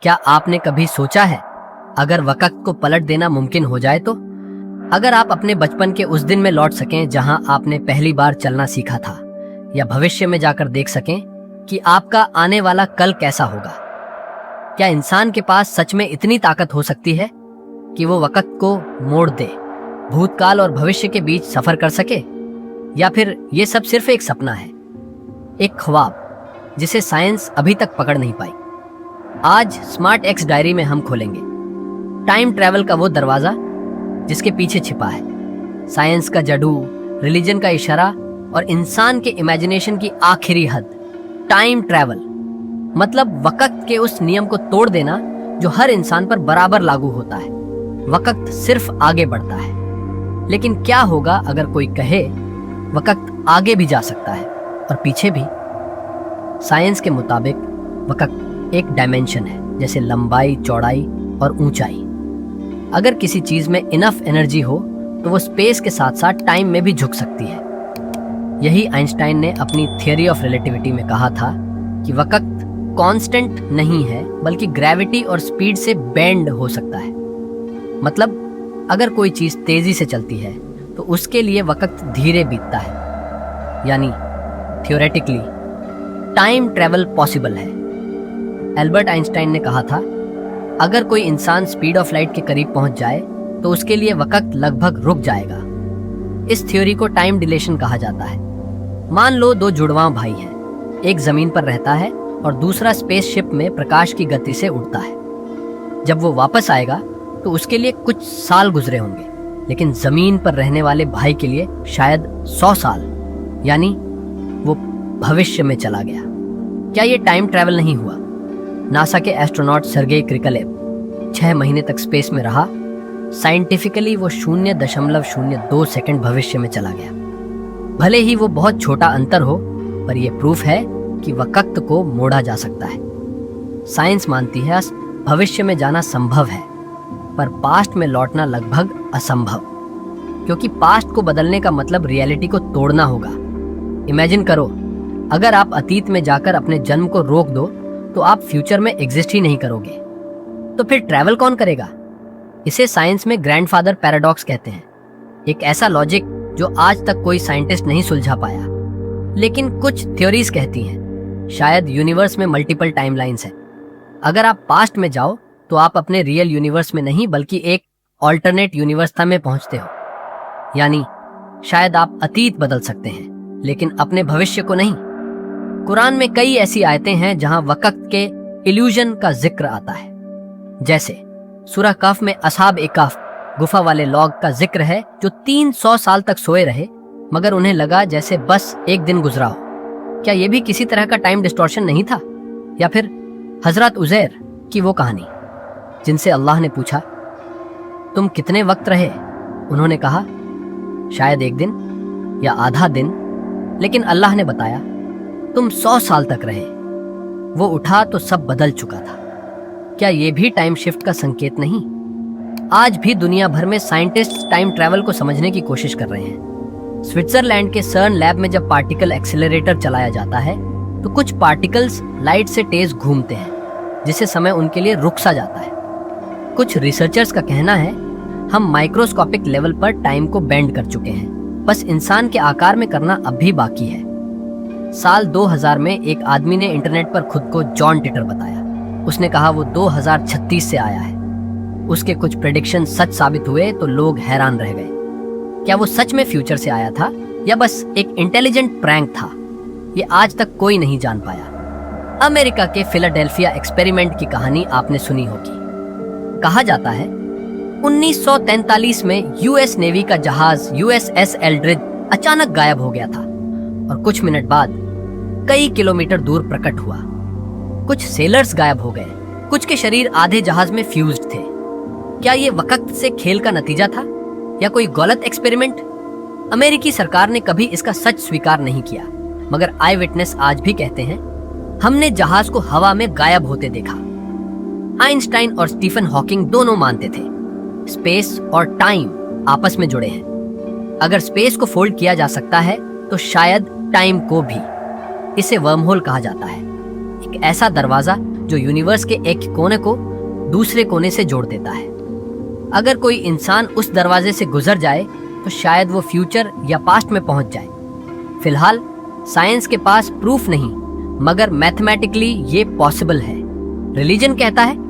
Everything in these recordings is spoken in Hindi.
क्या आपने कभी सोचा है, अगर वक्त को पलट देना मुमकिन हो जाए तो? अगर आप अपने बचपन के उस दिन में लौट सकें जहां आपने पहली बार चलना सीखा था, या भविष्य में जाकर देख सकें कि आपका आने वाला कल कैसा होगा। क्या इंसान के पास सच में इतनी ताकत हो सकती है कि वो वक्त को मोड़ दे, भूतकाल और भविष्य के बीच सफर कर सके? या फिर ये सब सिर्फ एक सपना है, एक ख्वाब जिसे साइंस अभी तक पकड़ नहीं पाई? आज स्मार्ट एक्स डायरी में हम खोलेंगे टाइम ट्रैवल का वो दरवाजा जिसके पीछे छिपा है साइंस का जादू, रिलीजन का इशारा और इंसान के इमेजिनेशन की आखिरी हद। टाइम ट्रैवल मतलब वक्त के उस नियम को तोड़ देना जो हर इंसान पर बराबर लागू होता है। वक्त सिर्फ आगे बढ़ता है, लेकिन क्या होगा अगर कोई कहे वक्त आगे भी जा सकता है और पीछे भी? साइंस के मुताबिक वक्त एक डायमेंशन है, जैसे लंबाई, चौड़ाई और ऊंचाई। अगर किसी चीज में इनफ एनर्जी हो तो वो स्पेस के साथ साथ टाइम में भी झुक सकती है। यही आइंस्टाइन ने अपनी थियरी ऑफ रिलेटिविटी में कहा था कि वक्त कांस्टेंट नहीं है, बल्कि ग्रेविटी और स्पीड से बेंड हो सकता है। मतलब अगर कोई चीज तेजी से चलती है तो उसके लिए वक्त धीरे बीतता है। यानी थियोरेटिकली टाइम ट्रैवल पॉसिबल है। एल्बर्ट आइंस्टाइन ने कहा था, अगर कोई इंसान स्पीड ऑफ लाइट के करीब पहुंच जाए तो उसके लिए वक्त लगभग रुक जाएगा। इस थ्योरी को टाइम डिलेशन कहा जाता है। मान लो दो जुड़वां भाई हैं, एक जमीन पर रहता है और दूसरा स्पेसशिप में प्रकाश की गति से उड़ता है। जब वो वापस आएगा तो उसके लिए कुछ साल गुजरे होंगे, लेकिन जमीन पर रहने वाले भाई के लिए शायद 100 साल, यानी वो भविष्य में चला गया। क्या ये टाइम ट्रैवल नहीं हुआ? नासा के एस्ट्रोनॉट सर्गेई क्रिकलेव 6 महीने तक स्पेस में रहा। साइंटिफिकली वो 0.02 सेकंड भविष्य में चला गया। भले ही वो बहुत छोटा अंतर हो, पर यह प्रूफ है कि वक्त को मोड़ा जा सकता है। साइंस मानती है भविष्य में जाना संभव है, पर पास्ट में लौटना लगभग असंभव, क्योंकि पास्ट को बदलने का मतलब रियलिटी को तोड़ना होगा। इमेजिन करो, अगर आप अतीत में जाकर अपने जन्म को रोक दो तो आप फ्यूचर में एग्जिस्ट ही नहीं करोगे। तो फिर ट्रैवल कौन करेगा? इसे साइंस में ग्रैंडफादर पैराडॉक्स कहते हैं। एक ऐसा लॉजिक जो आज तक कोई साइंटिस्ट नहीं सुलझा पाया। लेकिन कुछ थ्योरीज कहती हैं शायद यूनिवर्स में मल्टीपल टाइमलाइंस हैं। अगर आप पास्ट में जाओ तो आप अपने रियल यूनिवर्स में नहीं, बल्कि एक ऑल्टरनेट यूनिवर्स में पहुंचते हो। यानी शायद आप अतीत बदल सकते हैं, लेकिन अपने भविष्य को नहीं। कुरान में कई ऐसी आयतें हैं जहां वक्त के इल्यूजन का जिक्र आता है। जैसे सूरह कफ में असहाब ए कफ, गुफा वाले लॉग का जिक्र है जो 300 साल तक सोए रहे, मगर उन्हें लगा जैसे बस एक दिन गुजरा हो। क्या यह भी किसी तरह का टाइम डिस्टॉर्शन नहीं था? या फिर हजरत उजैर की वो कहानी जिनसे अल्लाह ने पूछा, तुम कितने वक्त रहे? उन्होंने कहा, शायद एक दिन या आधा दिन। लेकिन अल्लाह ने बताया, तुम 100 साल तक रहे। वो उठा तो सब बदल चुका था। क्या ये भी टाइम शिफ्ट का संकेत नहीं? आज भी दुनिया भर में साइंटिस्ट टाइम ट्रैवल को समझने की कोशिश कर रहे हैं। स्विट्जरलैंड के सर्न लैब में जब पार्टिकल एक्सेलरेटर चलाया जाता है तो कुछ पार्टिकल्स लाइट से तेज घूमते हैं, जिससे समय उनके लिए रुक सा जाता है। कुछ रिसर्चर्स का कहना है हम माइक्रोस्कोपिक लेवल पर टाइम को बेंड कर चुके हैं, बस इंसान के आकार में करना अब भी बाकी है। साल 2000 में एक आदमी ने इंटरनेट पर खुद को जॉन टिटर बताया। उसने कहा वो 2036 से आया है। उसके कुछ प्रेडिक्शन सच साबित हुए तो लोग हैरान रह गए। क्या वो सच में फ्यूचर से आया था या बस एक इंटेलिजेंट प्रैंक था? ये आज तक कोई नहीं जान पाया। अमेरिका के फिलाडेल्फिया एक्सपेरिमेंट की कहानी आपने सुनी होगी। कहा जाता है 1943 में यूएस नेवी का जहाज USS एल्ड्रिज अचानक गायब हो गया था और कुछ मिनट बाद कई किलोमीटर दूर प्रकट हुआ। कुछ सेलर्स गायब हो गए, कुछ के शरीर आधे जहाज में फ्यूज्ड थे। क्या ये वक्त से खेल का नतीजा था या कोई गलत एक्सपेरिमेंट? अमेरिकी सरकार ने कभी इसका सच स्वीकार नहीं किया, मगर आई विटनेस आज भी कहते हैं हमने जहाज को हवा में गायब होते देखा। आइंस्टाइन और स्टीफन हॉकिंग दोनों मानते थे स्पेस और टाइम आपस में जुड़े हैं। अगर स्पेस को फोल्ड किया जा सकता है तो शायद टाइम को भी। इसे वर्महोल कहा जाता है, एक ऐसा दरवाजा जो यूनिवर्स के एक कोने को दूसरे कोने से जोड़ देता है। अगर कोई इंसान उस दरवाजे से गुजर जाए तो शायद वो फ्यूचर या पास्ट में पहुंच जाए। फिलहाल साइंस के पास प्रूफ नहीं, मगर मैथमेटिकली ये पॉसिबल है। रिलीजन कहता है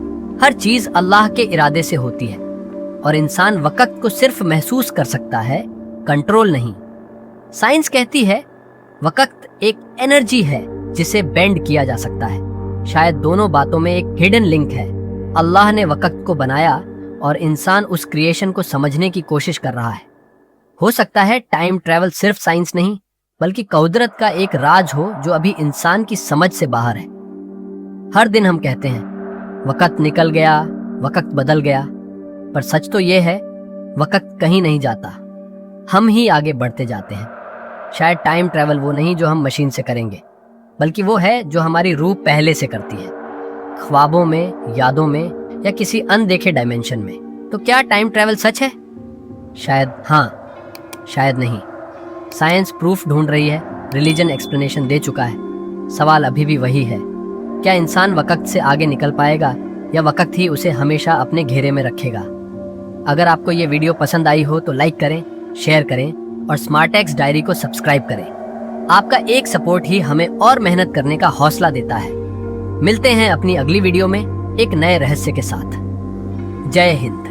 हर चीज अल्लाह के इरादे से होती है और इंसान वक्त को सिर्फ महसूस कर सकता है, कंट्रोल नहीं। साइंस कहती है वक्त एक एनर्जी है जिसे बेंड किया जा सकता है। शायद दोनों बातों में एक हिडन लिंक है। अल्लाह ने वक्त को बनाया और इंसान उस क्रिएशन को समझने की कोशिश कर रहा है। हो सकता है टाइम ट्रैवल सिर्फ साइंस नहीं, बल्कि कुदरत का एक राज हो जो अभी इंसान की समझ से बाहर है। हर दिन हम कहते हैं वक्त निकल गया, वक्त बदल गया, पर सच तो ये है वक्त कहीं नहीं जाता, हम ही आगे बढ़ते जाते हैं। शायद टाइम ट्रैवल वो नहीं जो हम मशीन से करेंगे, बल्कि वो है जो हमारी रूह पहले से करती है, ख्वाबों में, यादों में या किसी अनदेखे डायमेंशन में। तो क्या टाइम ट्रैवल सच है? शायद हाँ, शायद नहीं। साइंस प्रूफ ढूंढ रही है, रिलीजन एक्सप्लेनेशन दे चुका है। सवाल अभी भी वही है, क्या इंसान वक्त से आगे निकल पाएगा या वक्त ही उसे हमेशा अपने घेरे में रखेगा? अगर आपको ये वीडियो पसंद आई हो तो लाइक करें, शेयर करें और स्मार्ट एक्स डायरी को सब्सक्राइब करें। आपका एक सपोर्ट ही हमें और मेहनत करने का हौसला देता है। मिलते हैं अपनी अगली वीडियो में एक नए रहस्य के साथ। जय हिंद।